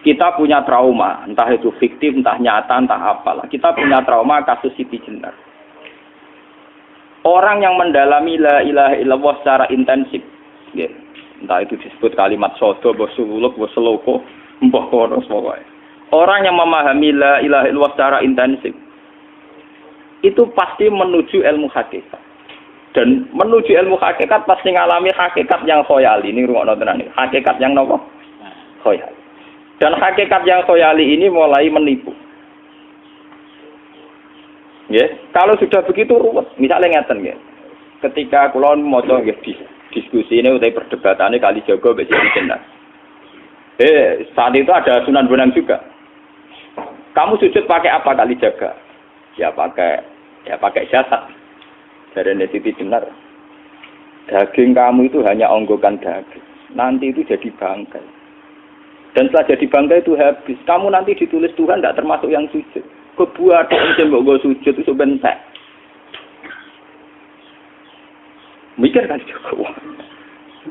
Kita punya trauma, entah itu fiktif, entah nyata, entah apalah. Kita punya trauma kasus Siti Jenar. Orang yang mendalami la ilaha illallah secara intensif, ya, entah itu disebut kalimat sodo, bosuluk, boseloko, mbah kono pokoknya. Orang yang memahami la ilaha illallah secara intensif, itu pasti menuju ilmu hakikat. Dan menuju ilmu hakikat pasti ngalami hakikat yang khoyali. Ini rungokno tenan iki. Hakikat yang nopo? Khoyali. Dan hakikat yang khoyali ini mulai menipu. Ya, kalau sudah begitu ruwet. Misalnya ngeten nggih. Ketika kula maca nggih diskusi ini utawa perdebatannya kali jaga mbek Siti Jenar. Saat itu ada Sunan Bonang juga. Kamu sujud pakai apa kali jaga? Ya pakai jasad. Dari Siti Jenar. Daging kamu itu hanya onggokan daging. Nanti itu jadi bangkai. Dan setelah jadi bangkai itu habis. Kamu nanti ditulis Tuhan tidak termasuk yang sujud. Kebuat yang mbok sujud itu bentek. Mikir kan juga.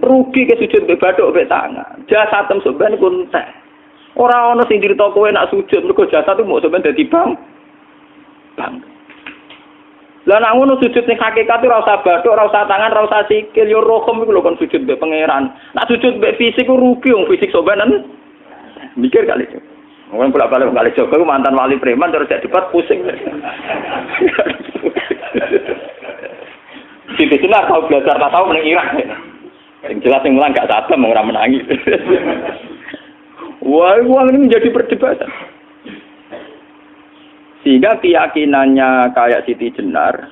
Rugi ke sujud mbek bathuk mbek tangan. Jasad sampeyan kuntek. Ora ana sing crita kowe nak sujud mergo jasad itu mau sampeyan dadi bang. Lah nek ngono sujud ning hakikat ora usah bathuk, ora usah tangan, ora usah sikil, yo rohem iku lho kon sujud mbek pangeran. Nak sujud mbek fisik ku rugi wong fisik sampeyan. Mikir kali itu. Mungkin pula-pula kali Joko mantan wali preman terus jadi debat pusing. Siti Jenar tahu belajar tak tahu menang Irak. Yang jelas yang mulang gak satem orang menangis. Wah, ini menjadi perdebatan. Sehingga keyakinannya kayak Siti Jenar,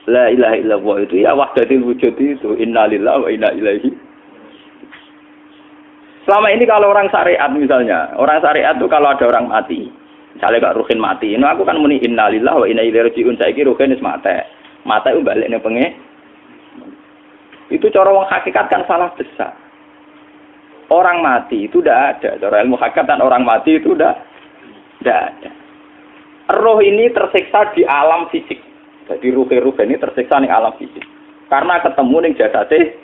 la ilaha illallah itu ya wahdatul wujud itu, innalillahi wa inna ilaihi. Selama ini kalau orang syariat misalnya, orang syariat itu kalau ada orang mati, misalnya Kak Ruhin mati, ini aku kan muni innalillahi wa inna ilaihi raji'un, saiki Ruhin wis mati. Mati itu balik ning penge. Itu cara wong hakikat kan salah besar. Orang mati itu tidak ada, cara ilmu hakikat dan orang mati itu tidak ada. Roh ini tersiksa di alam fisik. Jadi ruh ini tersiksa di alam fisik. Karena ketemu ning jasate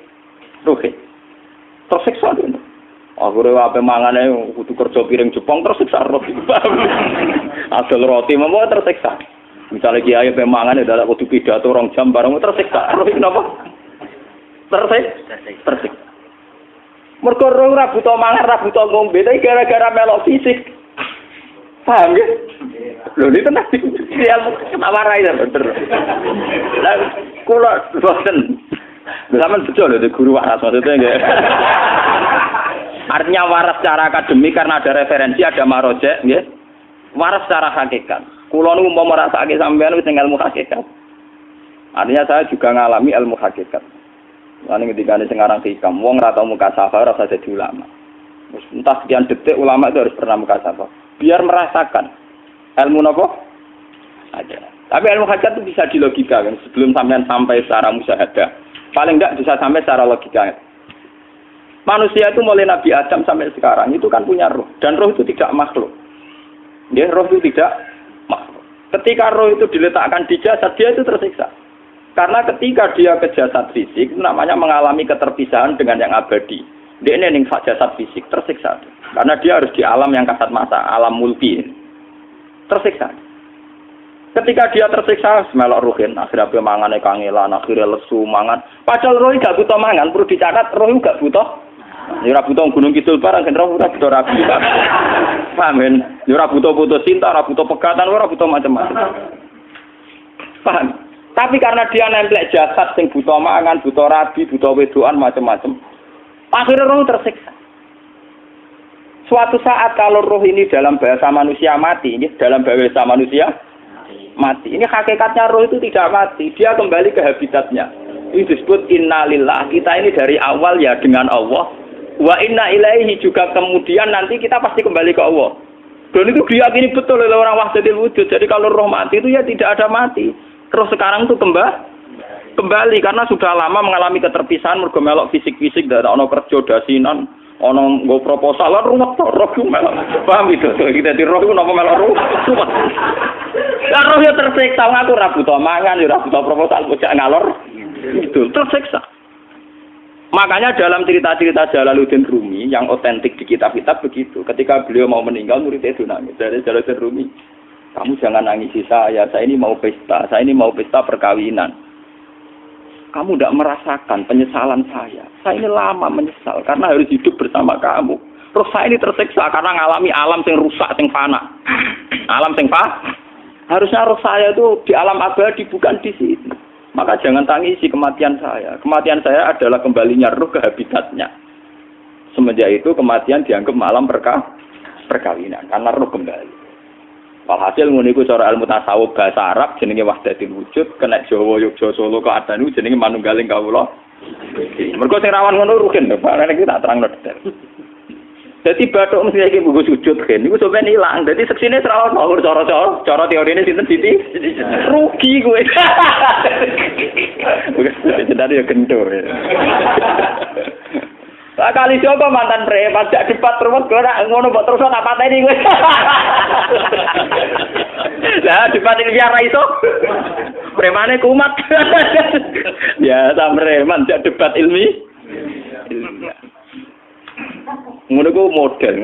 ruh. Tersiksa itu. Akhire ape mangane kudu kerja piring Jepang tersiksa roh. Asal roti memang tersiksa. Misalnya kiai ape mangane dadak kudu pidato 2 jam bareng tersiksa. Roh kenapa? Tersiksa. Mergo roh ora buta mangan, ora buta ngombe, tapi gara-gara melok fisik. Paham ya? Lho ini tenang. Dia warai ya bener. Lah kula boten. Sampeyan bejo lho guru waras maksudnya nggih. Artinya waras secara akademik karena ada referensi, ada marojek, nggih. Waras secara hakikat. Kula niku umpama merasake sampean wis ilmu hakikat. Artinya saya juga ngalami ilmu hakikat. Lan ketika sing aran hikam, wong ora tau mukasafah ora usah jadi ulama. Entah sekian detik ulama itu harus pernah mukasafah. Biar merasakan ilmu nopo aja. Tapi ilmu hakikat itu bisa dilogika kan sebelum sampean sampai secara musyahadah. Paling enggak bisa sampai secara logika. Manusia itu mulai Nabi Adam sampai sekarang itu kan punya roh dan roh itu tidak makhluk. Ya, roh itu tidak makhluk. Ketika roh itu diletakkan di jasad dia itu tersiksa. Karena ketika dia ke jasad fisik itu namanya mengalami keterpisahan dengan yang abadi. Dia ini ning jasad fisik tersiksa. Karena dia harus di alam yang kasat mata, alam mulki. Tersiksa. Ketika dia tersiksa, melok ruhin, akhirnya dia mangane kangelan, akhirnya lesu mangan. Padahal roh gak butuh mangan, perlu dicatat roh gak butuh. Ya ora butuh gunung kidul barang, kan ora butuh rapi. Paham kan? Ya ora butuh putus cinta, ora butuh pegatan, ora butuh macam-macam. Paham? Tapi karena dia nemplek jasad sing butuh mangan, butuh rabi, butuh wedoan macam-macam. Akhirnya roh tersiksa. Suatu saat kalau roh ini dalam bahasa manusia mati, ini dalam bahasa manusia mati. Ini hakikatnya roh itu tidak mati, dia kembali ke habitatnya. Ini disebut innalillah. Kita ini dari awal ya dengan Allah. Wa inna ilaihi juga kemudian nanti kita pasti kembali ke Allah. Dan itu diyakini betul oleh orang wahdatul wujud. Jadi kalau roh mati itu ya tidak ada mati. Roh sekarang itu kembali karena sudah lama mengalami keterpisahan mergo melok fisik-fisik dan ono kerja dasinan, ono nggo proposal lan ruwet to roh ku melok. Paham itu? Kita di roh ku napa melok ruwet. Lah roh ya tersiksa ngaku ra butuh mangan, ya ra butuh proposal bocah ngalor. Itu tersiksa. Makanya dalam cerita-cerita Jalaluddin Rumi yang otentik di kitab-kitab begitu. Ketika beliau mau meninggal, muridnya itu nangis. Dari Jalaluddin Rumi, kamu jangan nangisi saya ini mau pesta, saya ini mau pesta perkawinan. Kamu tidak merasakan penyesalan saya. Saya ini lama menyesal karena harus hidup bersama kamu. Terus saya ini tersiksa karena ngalami alam yang rusak, yang fana. Alam yang fana. Harusnya roh saya itu di alam abadi, bukan di sini. Maka jangan tangisi kematian saya. Kematian saya adalah kembalinya roh ke habitatnya. Semenjak itu kematian dianggap malam perkawinan. Karena roh kembali. Walhasil nguniku cara ilmu tasawuf bahasa Arab jenenge wahdatul wujud. Kena Jawa, Yogya, Solo, Keadaan jenenge manunggaling kawula. Mergo sing rawan ngono rugen. Pak nek tak terangno detail. Jadi bathuk mesti iki buku sujud kan. Niku sampeyan ilang. Dadi seksine ora ono cara teorine sinten Siti. Rugi kowe. Jadi ya kentur. Lah kali coba mantan preman jak debat terus kok ngono mbok terus tak pateni kowe. Lah debat ini biar ra iso. Premane kumat. Ya sam preman jak debat ilmi. Ngono ku model.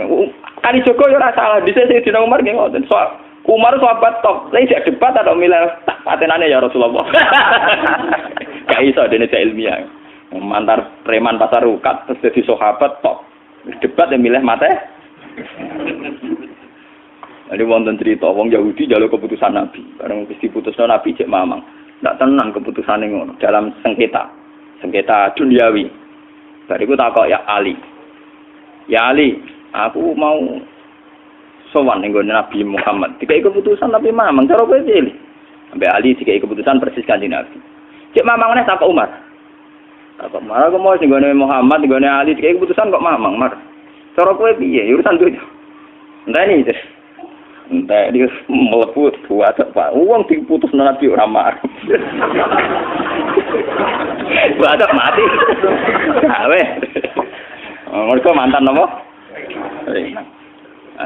Kali Joko yo ora salah. Dise Sayyidina Umar nggih ngoten. Umar sahabat top. Lah isih debat atau milih patenane ya Rasulullah. Gak iso dene ilmiah. Mantar preman pasar rukat terus jadi sahabat top. Debat yang milih mate. Ada wonten cerita wong Yahudi njaluk keputusan Nabi. Bareng wis diputusno Nabi cek mamang. Ndak tenang keputusane ngono dalam sengketa duniawi. Bariku takok ya Ali. Ya Ali, aku mau sowan ning Nabi Muhammad. Dikai keputusan tapi mamang cara kowe pilih. Sampai Ali dikai keputusan persis kanjeng Nabi. Cek mamang neh takok Umar. Takok Umar aku mau sing Muhammad, ning Ali dikai keputusan kok mamang, Mar. Cara kowe piye? Urusan dunya. Enteni terus. Entah dia melepuh buat apa? Uang diputus Nabi ora marah. Buat mati. Awe. Mereka mantan apa?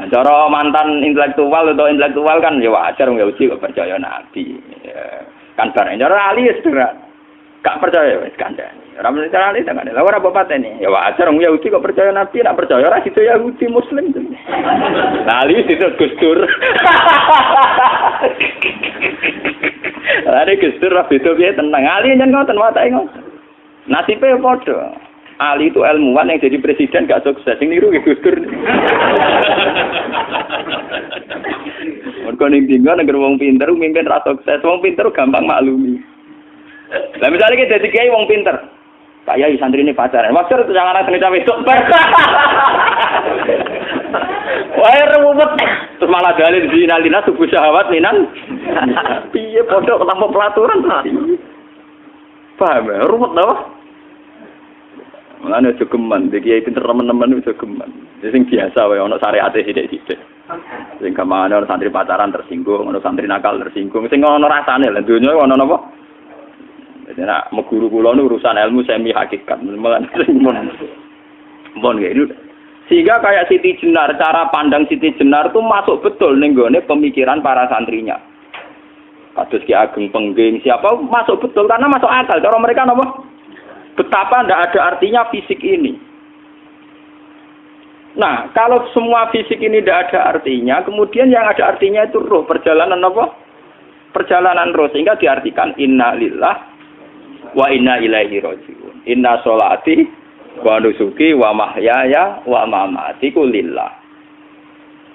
Cara mantan intelektual atau intelektual kan ya wajar nggak uji kok percaya Nabi. Ya, kan bareng cara Ali sederhana. Gak percaya wis kandhani. Ora mesti cara Ali tak ada. Lah ora apa patene. Ya wajar wong Yahudi kok percaya Nabi, nak percaya ora situ Yahudi Muslim. Lah Ali situ Gusdur. Lah Gusdur ra beda piye tenang. Ali nyen ngoten watake ngoten. Nasibe padha. Ali itu ilmuwan yang jadi presiden gak sukses. Sing niru Gus Dur. Mergo ning dinggo nek wong pinter mimpin ra sukses. Wong pinter gampang maklumi. Lah misale iki dadi kiai wong pinter. Pak Yai santrine pacaran. Maksud itu jangan ana cerita wedok. Wah, ruwet. Terus malah dalil dinalina subuh syahwat minan. Piye padha tanpa pelaturan. Paham ya? Ruwet apa? Mulane aja geman, iki kiai pinter teman-teman aja geman. Sing biasa wae ana syariate sithik-sithik. Sing kamane ana santri pacaran tersinggung, ana santri nakal tersinggung, sing ana rasane lha donya ana napa? Dadi nek guru kula nu urusan ilmu semi hakikat, mulane sing mon gitu. Sehingga kayak Siti Jenar, cara pandang Siti Jenar itu masuk betul ning gone pemikiran para santrinya. Kados Ki Ageng Pengging, siapa masuk betul karena masuk akal. Cara mereka napa? Betapa tidak ada artinya fisik ini. Nah, kalau semua fisik ini tidak ada artinya, kemudian yang ada artinya itu roh, perjalanan apa? Perjalanan roh, sehingga diartikan inna lillah wa inna ilaihi raji'un. Inna sholati wa nusuki wa mahyaya wa mamati ku lillah.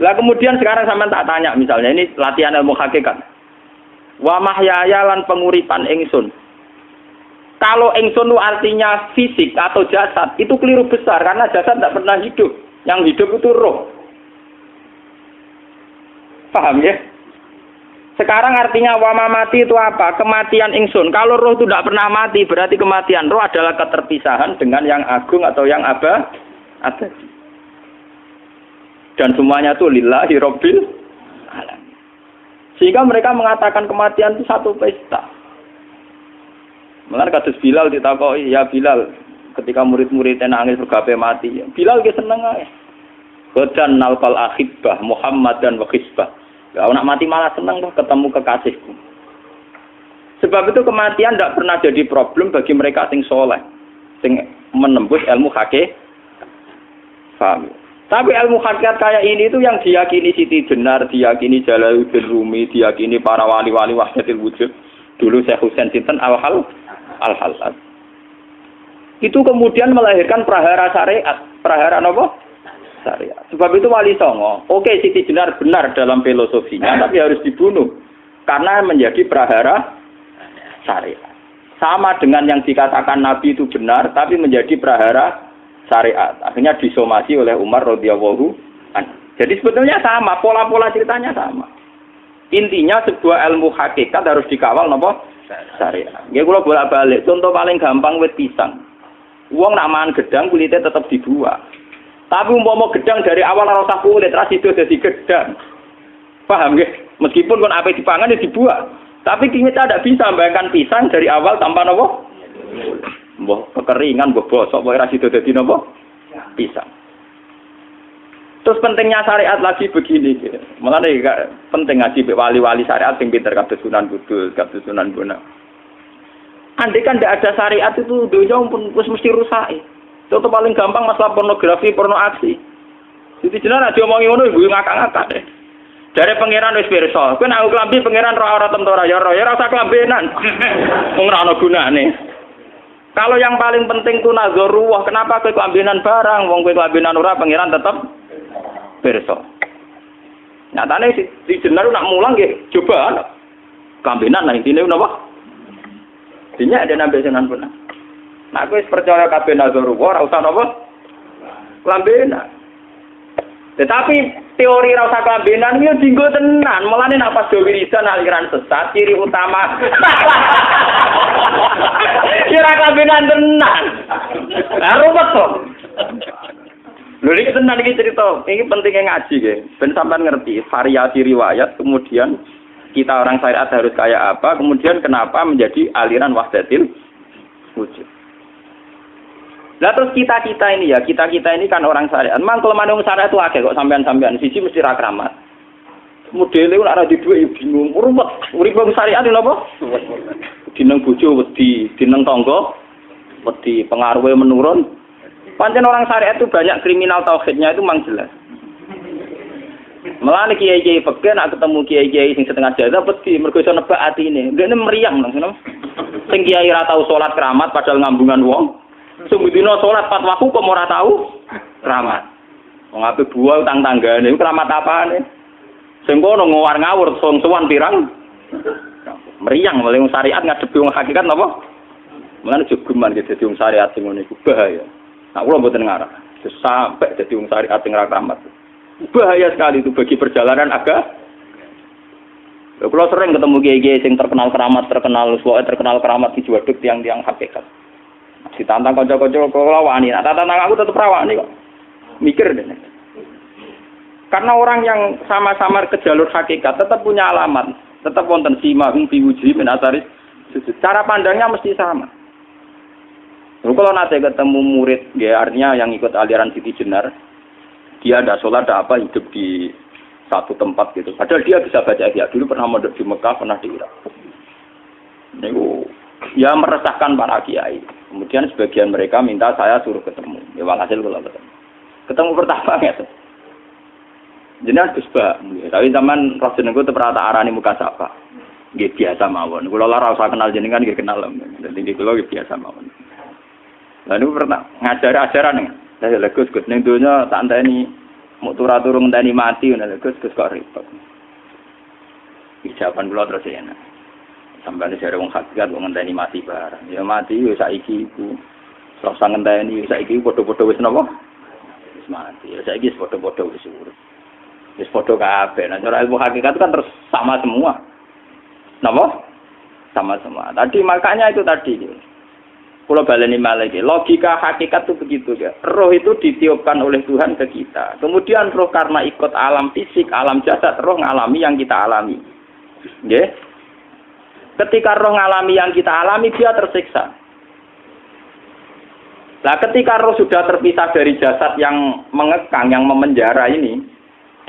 Lah kemudian sekarang sampean tak tanya misalnya, ini latihan ilmu hakikat. Wa mahyaya lan penguripan ingsun. Kalau ingsun artinya fisik atau jasad, itu keliru besar karena jasad tidak pernah hidup. Yang hidup itu roh. Paham ya? Sekarang artinya wama mati itu apa? Kematian ingsun. Kalau roh itu tidak pernah mati, berarti kematian roh adalah keterpisahan dengan yang agung atau yang abadi. Dan semuanya itu lillahi rabbil alamin. Sehingga mereka mengatakan kematian itu satu pesta. Mulane kados Bilal ditakoki, ya Bilal, ketika murid-muridnya nangis bergape mati, Bilal ge seneng ae. Godan nalfal akhibah Muhammad dan wa khisbah. Ya nak mati malah seneng tuh ketemu kekasihku. Sebab itu kematian tidak pernah jadi problem bagi mereka sing soleh, sing menembus ilmu hakikat. Paham? Tapi ilmu hakikat kayak ini itu yang diyakini Siti Jenar, diyakini Jalaluddin Rumi, diyakini para wali-wali wahdatul wujud. Dulu Syekh Husain Sinten Al-Halal. Itu kemudian melahirkan prahara syariat. Prahara apa? Syariat. Sebab itu Wali Songo, oke Siti Jenar benar dalam filosofinya, tapi harus dibunuh. Karena menjadi prahara syariat. Sama dengan yang dikatakan Nabi itu benar, tapi menjadi prahara syariat. Akhirnya disomasi oleh Umar radhiyallahu anhu. Jadi sebetulnya sama, pola-pola ceritanya sama. Intinya sebuah ilmu hakikat harus dikawal napa? Syariat. Nggih kula bolak-balik, contoh paling gampang wit pisang. Wong nak mangan gedang kulitnya tetap dibuang. Tapi umpama gedang dari awal ora usah kulit, ra sido dadi gedang. Paham nggih? Meskipun kon ape dipangan ya dibuang. Tapi kita tidak bisa membayangkan pisang dari awal tanpa napa? Mbah kekeringan, mbah bosok, mbah ra sido dadi napa? Pisang. Terus pentingnya syariat lagi begini, malah penting ngaji wali-wali syariat yang pinter kados Sunan Kudus, kados Sunan Bonang. Andai kan tidak ada syariat itu dunia pun mesti rusak. Contoh paling gampang masalah pornografi, porno aksi. Jadi jenar aja omongi ngono ibu ngakak-ngakak deh. Dari pangeran wis pirsa, kowe nek klambi pangeran ora tentora ya ora usah klambenan. Wong ora ana gunane. Kalau yang paling penting ku nazarullah, kenapa kowe klambenan barang? Wong kowe klambenan ora pangeran tetep pirsa. Nyatane si jenar nak mulang nggih coba klambenan nang intine napa? Dinya ada nabi Sunan Bonang. Nah, aku percaya kabeh nazarullah ora usah napa? Klambenan. Tetapi teori ora usah klambenan yo dinggo tenan. Mulane nek pas do wiridan aliran sesat ciri utama. Kira klambenan tenan. Lah ruwet to. Lho iki tenan iki cerita. Iki pentingnya ngaji nggih. Ben sampean ngerti variasi riwayat kemudian kita orang syariat harus kayak apa, kemudian kenapa menjadi aliran wahdatil wujud. Lah terus kita ini kan orang syariat. Memang kalau manung syariat itu akeh kok sampean-sampean siji mesti ra kramat. Modele ora ada duwe bingung, ruwet. Urip wong syariat lho apa? Dineng bojo wedi, dineng tangga wedi, pengaruhe menurun. Pancen orang syariat itu banyak kriminal tauhidnya itu memang jelas. Malah kiai-kiai peken nak ketemu kiai-kiai sing setengah jaza wedi mergo iso nebak atine. Ndekne meriang langsung. Sing kiai ra tau salat keramat padahal ngambungan wong. Sumudina salat pas waktu kok ora tau keramat. Wong ape buah utang tanggane keramat apane? Sing kono ngawar ngawur sowan pirang. Meriang mulai wong syariat ngadepi wong hakikat napa? Mulane jogeman gitu dadi wong syariat sing ngene iku bahaya. Nah kula mboten ngarah. Sampai dadi wong syariat sing ra keramat. Bahaya sekali itu bagi perjalanan agama. Kalau sering ketemu kiai-kiai yang terkenal keramat di Juwaduk tiang-tiang hakikat. Ditantang kanca-kanca kula wani, nak tantang aku tetep rawani kok. Mikir deh. Karena orang yang sama-sama ke jalur hakikat tetap punya alamat, tetap wonten sima hum fi wujhi min asaris. Cara pandangnya mesti sama. Kalau nanti ketemu murid, ya artinya yang ikut aliran Siti Jenar, dia ada sholat, ada apa, hidup di satu tempat gitu. Padahal dia bisa baca ihya. Dulu pernah mondok di Mekah, pernah di Irak. Itu ya meresahkan para kiai. Kemudian sebagian mereka minta saya suruh ketemu. Ya walhasil kalau ketemu pertama ya. Jenengan Gus Ba. Tapi zaman Rasulullah itu pernah tak arani muka sapa. Nggih biasa mawon. Kula ora usah kenal jenengan nggih kenal. Dadi kula nggih biasa mawon. Lalu pernah ngajar ajaran saya Gus ning donya tak enteni mau turu-turu ngenteni mati ngono Gus kok repot. Ijaban kula terus enak. Sampeyan jare wong hakikat wong ngenteni mati barang. Ya mati yo saiki iku. Ora usah ngenteni saiki padha-padha wis napa? Wis mati. Ya saiki wis padha-padha wis urip. Wis padha kabeh. Nah cara ilmu hakikat kan terus sama semua. Napa? Sama semua. Tadi makanya itu tadi. Kalau baleni malagi, logika hakikat itu begitu ya. Roh itu ditiupkan oleh Tuhan ke kita. Kemudian roh karena ikut alam fisik, alam jasad, roh ngalami yang kita alami. Nggih. Ketika roh ngalami yang kita alami, dia tersiksa. Nah, ketika roh sudah terpisah dari jasad yang mengekang, yang memenjara ini,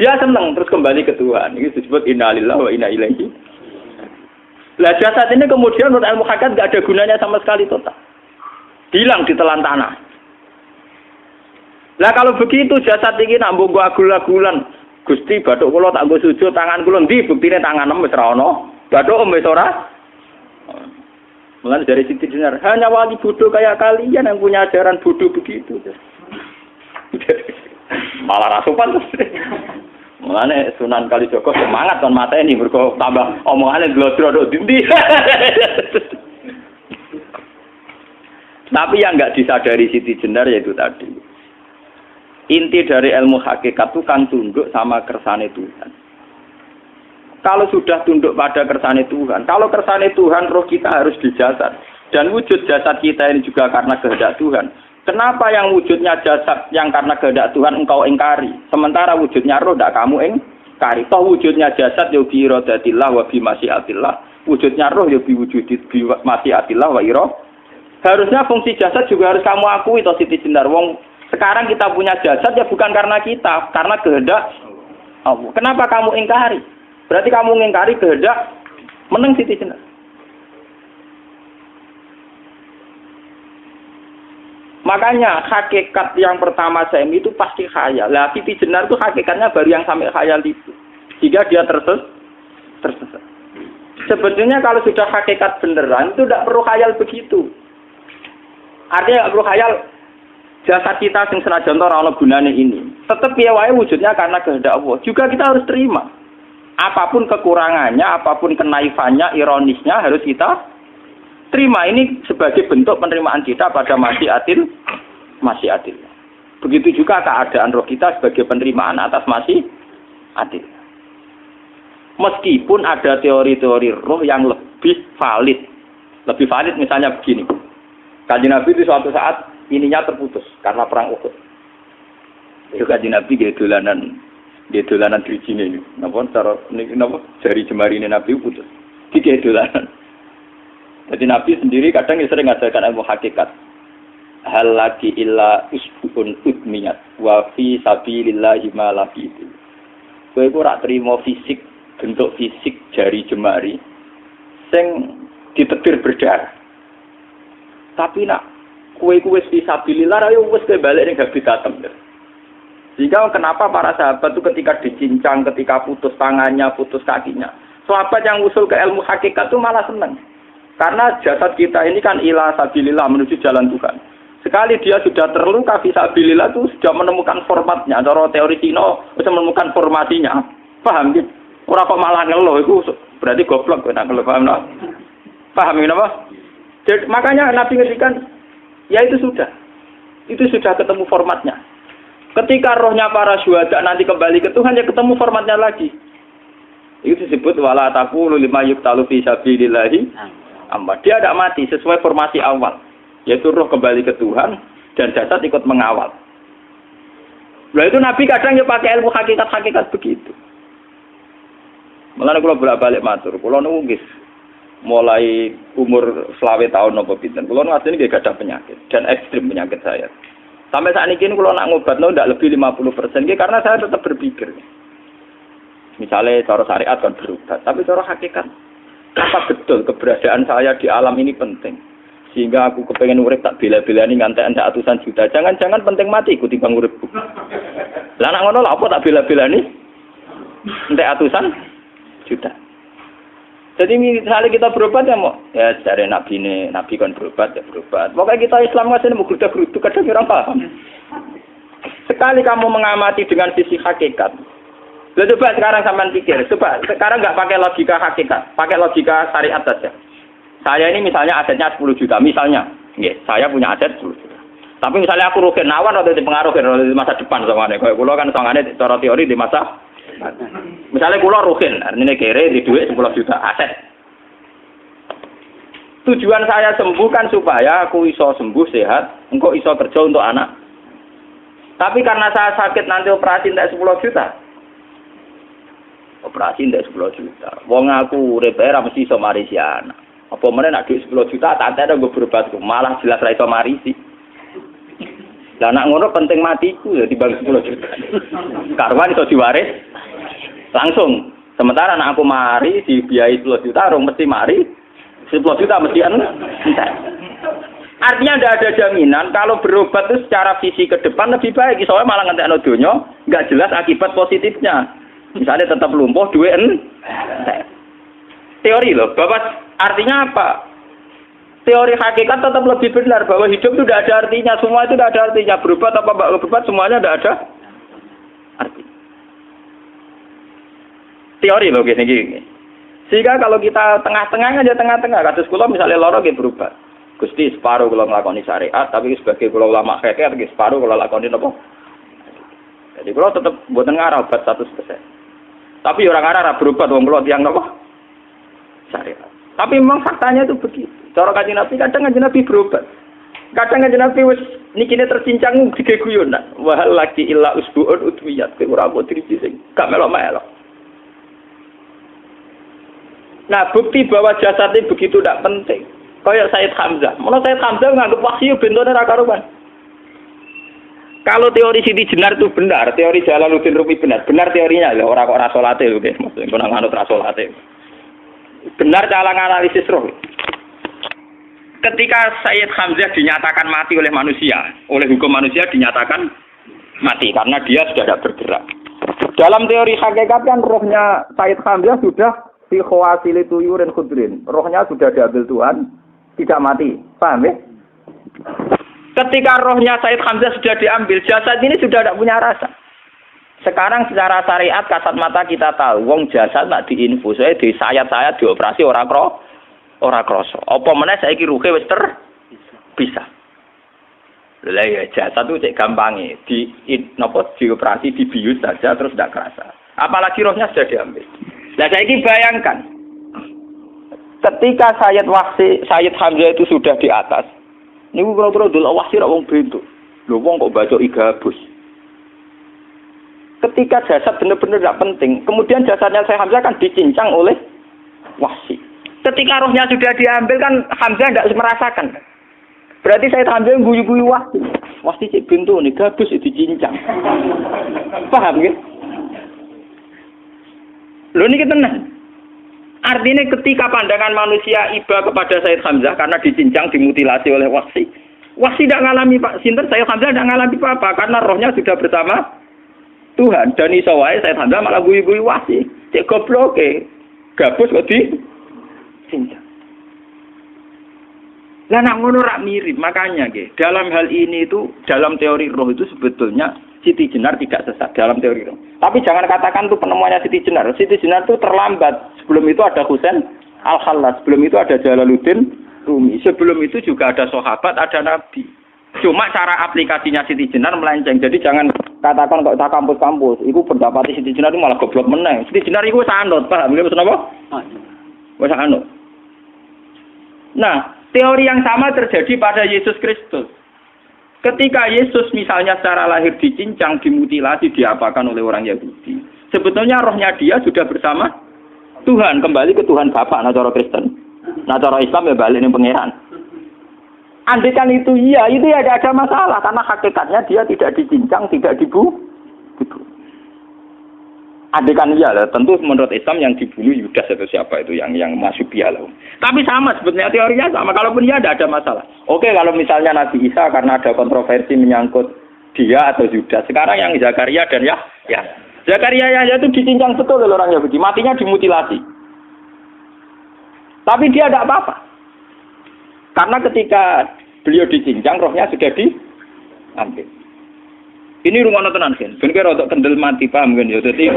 dia senang terus kembali ke Tuhan. Ini disebut innalillahi wa inna ilaihi. Lah jasad ini kemudian menurut ilmu hakikat enggak ada gunanya sama sekali total. Hilang di telan tanah. Lah kalau begitu jasad iki nak mbok agul-agulan. Gusti bathuk kula tak nggo sujud tangan kula ndi buktine tangan wis ra ono. Bathuk wis ora. Mulane dari Siti Jenar, hanya wali bodoh kayak kalian yang punya ajaran bodoh begitu. Malah rasupan terus. Mulane Sunan Kalijaga semangat kon mateni mergo tambah omongane glodro dindi. Tapi yang enggak disadari Siti Jenar yaitu tadi. Inti dari ilmu hakikat itu kan tunduk sama kersane Tuhan. Kalau sudah tunduk pada kersane Tuhan, kalau kersane Tuhan roh kita harus di jasad. Dan wujud jasad kita ini juga karena kehendak Tuhan. Kenapa yang wujudnya jasad yang karena kehendak Tuhan engkau ingkari? Sementara wujudnya roh tidak kamu ingkari. Toh wujudnya jasad ya bi iradatillah wa bi masyiatillah. Wujudnya roh ya bi wujudit bi masyiatillah wa ira. Harusnya fungsi jasad juga harus kamu akui toh Siti Jenar. Wong sekarang kita punya jasad ya bukan karena kita, karena kehendak Allah. Kenapa kamu ingkari? Berarti kamu mengingkari kehendak meneng Siti Jenar. Makanya hakikat yang pertama Saim itu pasti khayal. Lah Siti Jenar itu hakikatnya baru yang sampai khayal itu. Jika dia tersesat. Sebetulnya kalau sudah hakikat beneran itu tidak perlu khayal begitu. Artinya tidak perlu khayal jasad kita sing senajan ora ana gunane ini. Tetap piye wae wujudnya karena kehendak Allah. Juga kita harus terima. Apapun kekurangannya, apapun kenaifannya, ironisnya harus kita terima. Ini sebagai bentuk penerimaan kita pada masyiatil. Begitu juga keadaan roh kita sebagai penerimaan atas masyiatil. Meskipun ada teori-teori roh yang lebih valid. Lebih valid misalnya begini. Kanjeng Nabi itu suatu saat ininya terputus karena perang Uhud. Itu Kanjeng Nabi dolanan drijine ini. Napa cara napa jari jemari Nabi putus. Iki dolanan. Jadi Nabi sendiri kadang sering ngajarkan ilmu hakikat. Hal lagi illa usbun udmiyat wa fi sabilillahi ma lafitu. Kowe ora trimo fisik, bentuk fisik jari jemari sing ditetir berdarah. Tapi nak kowe wis fi sabilillah ayo wis balik ning habitatem. Sehingga kenapa para sahabat itu ketika dicincang, ketika putus tangannya, putus kakinya, sahabat yang usul ke ilmu hakikat itu malah senang. Karena jasad kita ini kan ila sabilillah menuju jalan Tuhan. Sekali dia sudah terluka fi sabilillah itu sudah menemukan formatnya. Cara teori Cina sudah menemukan formasinya. Paham gitu? Ora kok malah ngeluh itu berarti goblok nek ngeluh paham tak? Paham napa? Jadi makanya Nabi ngendikan ya itu sudah ketemu formatnya. Ketika rohnya para syuhada nanti kembali ke Tuhan, ya ketemu formatnya lagi. Itu disebut wala taqulu lima yuqtalu fi sabilillahi amma. Dia tidak mati sesuai formasi awal, yaitu roh kembali ke Tuhan dan jasad ikut mengawal. Nah itu Nabi kadang ya pakai ilmu hakikat begitu. Mulane kula bolak-balik matur, kula niku nggih mulai umur 20 tahun napa pinten. Kula nu asline nggih gadah penyakit dan ekstrim penyakit saya. Sampai saat ini kalau nak ngobatno ndak lebih 50%, karena saya tetap berpikir. Misalnya cara syariat kan berobat, tapi cara hakikat apa betul keberadaan saya di alam ini penting. Sehingga aku kepengen urip tak bela-belani ngantek atusan juta. Jangan-jangan penting mati ikuti bang uripku. Lah nak ngono lha apa tak bela-belani? Entek atusan juta. Jadi misalnya kita berobat ya mau ya dari nabi kan berobat ya berobat. Pokoknya kita Islam masih mau gerutu kadang orang paham. Sekali kamu mengamati dengan sisi hakikat, coba sekarang sampean pikir, coba sekarang nggak pakai logika hakikat, pakai logika syariat saja. Saya ini misalnya asetnya 10 juta, misalnya, saya punya aset 10 juta. Tapi misalnya aku rugi nawan atau dipengaruhi di masa depan sama nih, kalau kulo kan sangane cara teori di masa misalnya kulo rugen, artinya kere di duit 10 juta aset. Tujuan saya sembuh kan supaya aku iso sembuh sehat, engkau iso kerja untuk anak. Tapi karena saya sakit nanti operasi tidak 10 juta. Operasi tidak 10 juta. Wong aku repair mesti iso marisi anak. Apa meneh nak duit 10 juta tak ada gue berobat malah jelas ra iso marisi. Lah nak ngono penting matiku ya dibanding 10 juta. Karwan iso diwaris langsung. Sementara anak aku mari dibiayai 10 juta, rong mesti mari 10 juta mesti entek. Artinya tidak ada jaminan kalau berobat itu secara visi ke depan lebih baik. Soalnya malah ngentekno donya nggak jelas akibat positifnya. Misalnya tetap lumpuh duwe teori loh. Bahwa artinya apa? Teori hakikat tetap lebih benar bahwa hidup itu tidak ada artinya. Semua itu tidak ada artinya. Berobat apa enggak berobat semuanya tidak ada arti. Teori loh gini. Sehingga kalau kita tengah-tengah aja tengah-tengah. Kasus kula misalnya lara nggih berobat. Gusti separuh kalau ngelakoni syariat, tapi sebagai kalau ulama fikih, separuh kalau lakoni apa? Jadi kalau tetap buatan ngarah obat 100%. Tapi orang ngarah berobat, orang kalau tiang apa? Syariat. Tapi memang faktanya itu begitu. Cara Kanjeng Nabi kadang Kanjeng Nabi berobat. Kadang Kanjeng Nabi wis nikine tercincang digeguyon. Wahal lagi illa usbuun udwiyat. Ora kok driji sing gak melok-melok. Nah, bukti bahwa jasadnya begitu tidak penting. Kayak Said Hamzah. Menurut Said Hamzah nganggep wahyu bentone ra karuan. Kalau teori Siti Jenar itu benar, teori Jalaluddin Rumi benar teorinya lho, ora kok ra salate lho nggih, maksud kok nang anut ra salate. Benar cara analisis roh. Ketika Said Hamzah dinyatakan mati oleh manusia, oleh hukum manusia dinyatakan mati karena dia sudah tidak bergerak. Dalam teori hakikat kan rohnya Said Hamzah sudah fi khawasili tuyurin khudrin. Rohnya sudah diambil Tuhan. Tidak mati, paham ya? Ketika rohnya Said Hamzah sudah diambil, jasad ini sudah tidak punya rasa. Sekarang secara syariat kasat mata kita tahu, wong jasad nak diinfus, di sayat-sayat dioperasi ora kroso. Apa meneh saiki ruhe wis bisa. Lah ya jasad itu cek gampange, dioperasi dibius saja terus tidak kerasa. Apalagi rohnya sudah diambil. Lah saiki bayangkan ketika Sayyid Hamzah itu sudah di atas, niku kira-kira delok wahsi ra wong bentuk. Lho wong kok baca igabus. Ketika jasad benar-benar tidak penting, kemudian jasadnya Sayyid Hamzah kan dicincang oleh wahsi. Ketika rohnya sudah diambil kan Hamzah tidak merasakan. Berarti Sayyid Hamzah guyu-guyu wahsi. Wahsi cek bentuk nih gabus dicincang. Paham ya? Lho niki tenan. Artinya ketika pandangan manusia iba kepada Sayyid Hamzah karena dicincang, dimutilasi oleh wahsi. Wahsi tidak mengalami Pak Sinten, Sayyid Hamzah tidak mengalami apa-apa karena rohnya sudah bersama Tuhan. Dan iso wae Sayyid Hamzah malah guyu-guyu wahsi. Cek goblok gabus kok dicincang. Lah nak ngono rak mirip, makanya dalam hal ini itu dalam teori roh itu sebetulnya Siti Jenar tidak sesat dalam teori roh. Tapi jangan katakan itu penemuannya Siti Jenar. Siti Jenar itu terlambat. Sebelum itu ada Husain Al-Khallas. Sebelum itu ada Jalaluddin Rumi. Sebelum itu juga ada sahabat, ada nabi. Cuma cara aplikasinya Siti Jenar melenceng. Jadi jangan katakan kok tak kampus-kampus. Itu pendapat Siti Jenar itu malah goblok meneng. Siti Jenar itu sanut, paham? Maksud apa? Wis sanut. Nah, teori yang sama terjadi pada Yesus Kristus. Ketika Yesus misalnya secara lahir dicincang, dimutilasi, diapakan oleh orang Yahudi. Sebetulnya rohnya dia sudah bersama Tuhan, kembali ke Tuhan Bapa, nah cara Kristen. Nah cara Islam ya balik ning pangeran. Andaikan itu iya, itu ya ada masalah karena hakikatnya dia tidak dicincang, tidak dibunuh. Andaikan iya lah, tentu menurut Islam yang dibunuh Yudas atau siapa itu yang masuk piala. Tapi sama sebetulnya teorinya sama. Kalaupun iya ada masalah. Oke, kalau misalnya Nabi Isa karena ada kontroversi menyangkut dia atau Yudas. Sekarang yang Zakaria dan Yahya. Zakaria Yahya itu dicincang betul oleh orang Yahudi. Matinya dimutilasi. Tapi dia tidak apa-apa. Karena ketika beliau dicincang, rohnya sudah diambil. Ini rumah tenan kan, bener untuk kendel mati paham kan ya. Jadi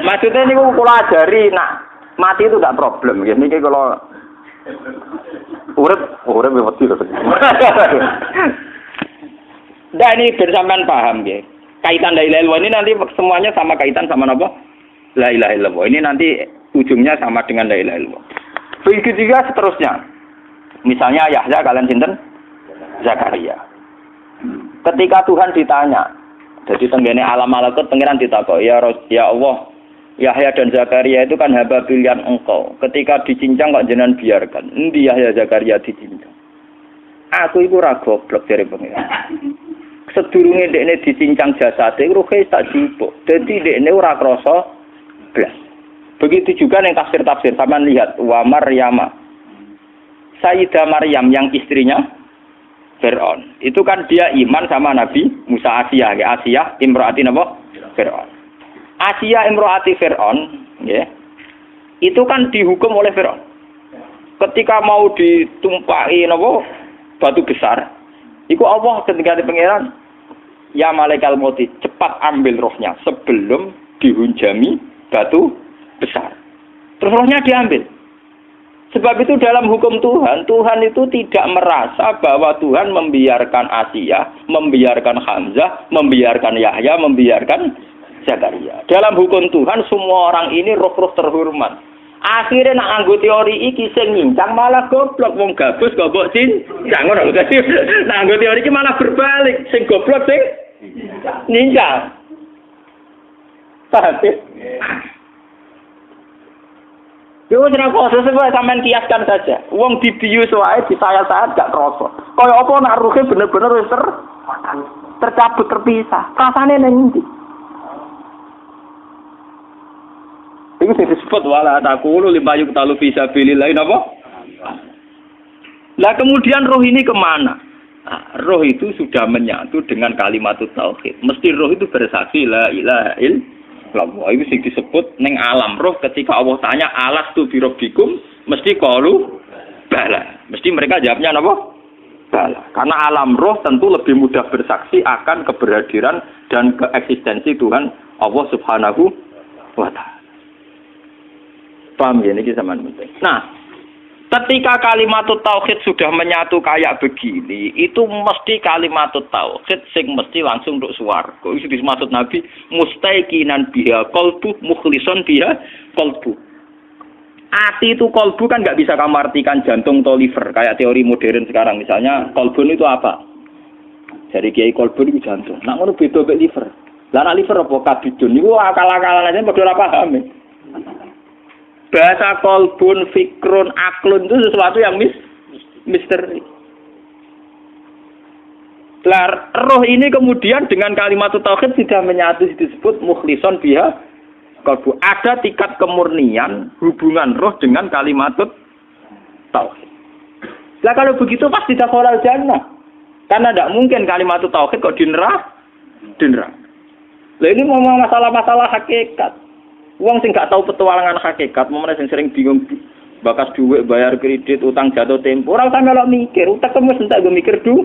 maksudnya ini kalau ajari, nak mati itu tidak problem. Ini kalau urip mati loh. Nah ini bersamaan paham ya. Kaitan la ilaha illallah ini nanti semuanya sama kaitan sama apa? La ilaha illallah. Ini nanti ujungnya sama dengan la ilaha illallah. Begitu juga seterusnya. Misalnya Yahya kalian sinten? Zakaria. Ketika Tuhan ditanya, jadi tenggene alam malakut pangeran ditakok, ya Allah, Yahya dan Zakaria itu kan hamba pilihan engkau. Ketika dicincang kok jenengan biarkan. Endi Yahya Zakaria dicincang? Aku iku ora goblok jare pangeran. Sedurunge dekne dicincang jasate ruhe tak dipuk. Dadi dekne ora krasa blas. Begitu juga ning tafsir-tafsir sampean lihat wa Maryama Sayyidah Maryam yang istrinya Fir'aun. Itu kan dia iman sama Nabi Musa. Asiyah, ya. Asiyah imro'ati apa? Fir'aun. Asiyah imro'ati Fir'aun, ya. Itu kan dihukum oleh Fir'aun. Ketika mau ditumpahi apa? Batu besar. Iku Allah ketika di pangeran, ya malaikal mauti, cepat ambil rohnya sebelum dihunjami batu besar. Terus rohnya diambil. Sebab itu dalam hukum Tuhan, Tuhan itu tidak merasa bahwa Tuhan membiarkan Asiyah, membiarkan Hamzah, membiarkan Yahya, membiarkan Zakaria. Dalam hukum Tuhan, semua orang ini roh-roh terhormat. Akhirnya nak anggo teori iki sing nyincang malah goblok, wong gabus goblok cincang ngono. Dadi nak anggo teori iki malah berbalik, sing goblok sing nyincang. Paham? Yo ora kok sesuai sampean kiaskan saja. Wong dibius wae disayat-sayat gak kroso. Kaya apa nak ruhe bener-bener wis tercabut terpisah. Rasane ning ndi? Iku sing disebut wala taqulu limayuk talu fi sabilillah napa? Lah kemudian roh ini kemana? Nah, roh itu sudah menyatu dengan kalimat tauhid. Mesti roh itu bersaksi la ilaha illallah. Itu sing disebut ning alam roh ketika Allah tanya alastu bi rabbikum mesti qalu bala. Mesti mereka jawabnya apa? Bala. Karena alam roh tentu lebih mudah bersaksi akan keberhadiran dan keeksistensi Tuhan Allah Subhanahu wa taala. Paham ya niki sampean penting. Nah, ketika kalimat tauhid sudah menyatu kayak begini, itu mesti kalimat tauhid sing mesti langsung untuk swarga. Itu dimaksud Nabi mustaiqinan biha qalbu mukhlishon biha qalbu. Ati itu qalbu kan nggak bisa kamu artikan jantung atau liver kayak teori modern sekarang. Misalnya qalbun itu apa? Dari kiai qalbun itu jantung. Nak ngono beda mek liver. Lah nak liver apa kabidun niku akal-akalan aja padha ora paham. Bahasa kolbun, fikrun, aklun itu sesuatu yang misteri. Roh ini kemudian dengan kalimat tauhid sudah menyatu disebut mukhlishon biha kolbu. Ada tingkat kemurnian hubungan roh dengan kalimat tauhid. Lah kalau begitu pasti dakhalal jannah. Karena tidak mungkin kalimat tauhid kok di neraka. Lah ini ngomong masalah-masalah hakikat. Wong sing gak tahu petualangan hakikat, momene sing sering bingung bakas duit, bayar kredit, utang jatuh tempo, ora usah melok mikir, utek wis entek go mikir duit.